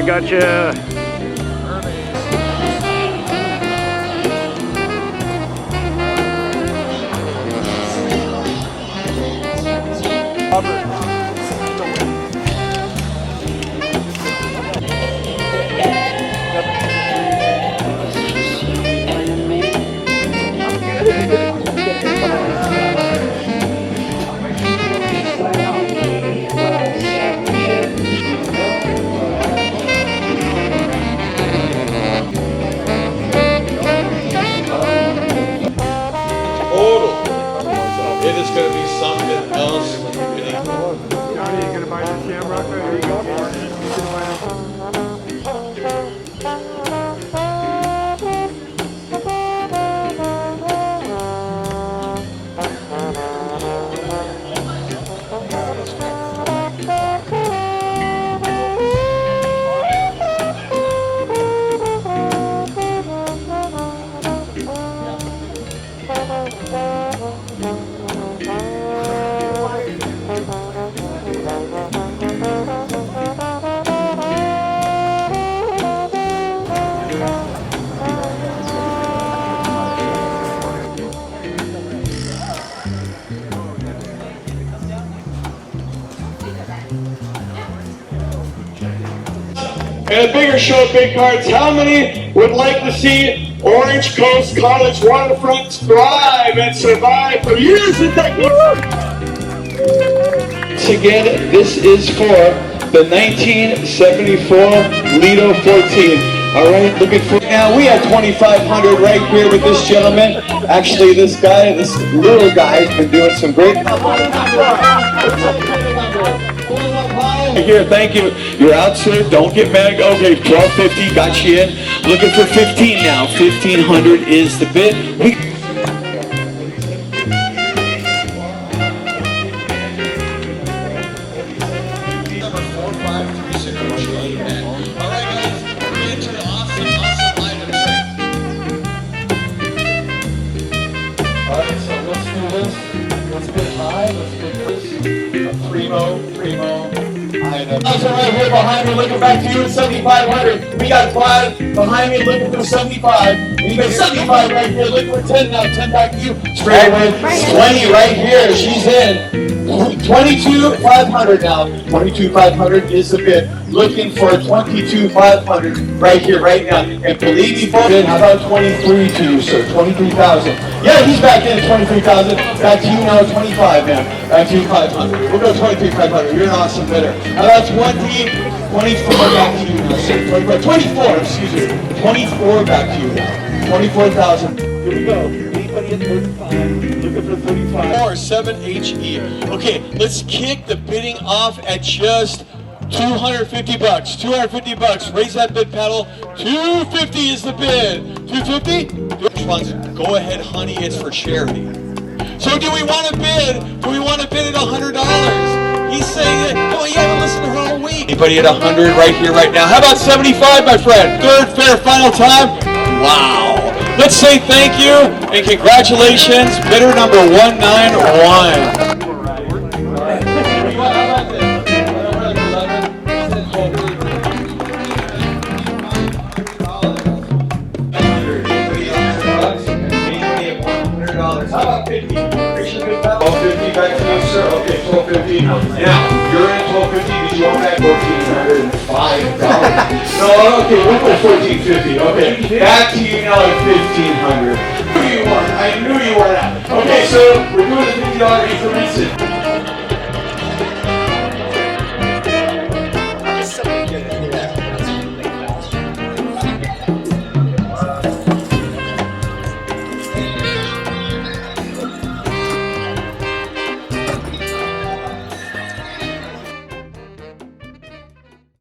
gotcha. It is going to be something else. Johnny, you gonna buy the shamrock? There you go. And a bigger show of big cards. How many would like to see Orange Coast College waterfront thrive and survive for years and decades? Again, this is for the 1974 Lido 14. All right, looking for now. We have 2,500 right here with this gentleman. Actually, this guy, this little guy, has been doing some great. Here, thank you. You're out, sir. Don't get mad. Okay, 1250 got you in. Looking for 15 now. 1,500 is the bid. Alright, so let's do this. Let's get high. Let's get this. Primo item. Also right here behind me, looking back to you at 7,500. We got 5 behind me looking for 75. And you got 75 right here, looking for 10 now. 10 back to you. Straight away. 20 right here. She's in. 22,500 now. 22,500 is the bid. Looking for 22,500 right here, right now. And believe me, folks, how about 23 to you, sir? 23,000. Yeah, he's back in at 23,000. Back to you now at 25, man. Back to you 500. We'll go 23,500. You're an awesome bidder. How about 24 back to you now, sir? 24, excuse me. 24 back to you now. 24,000. Here we go. Anybody at 35? Looking for 35. Or 7HE. Okay, let's kick the bidding off at just 250 bucks. 250 bucks. Raise that bid paddle. 250 is the bid. 250? Go ahead, honey. It's for charity. So do we want to bid? Do we want to bid at $100? He's saying it. Oh, you haven't listened to her all week. Anybody at 100 right here, right now? How about 75, my friend? Third, fair, final time? Wow. Let's say thank you and congratulations. Bidder number 191. How about 50? 1250 back to you, sir. Okay, 1250. Now, you're in 1250. Did you want back $1,405? No, okay, we'll go 1450. Okay, back to you now at 1,500. I knew you weren't out. Okay, so we're doing the $50 increments.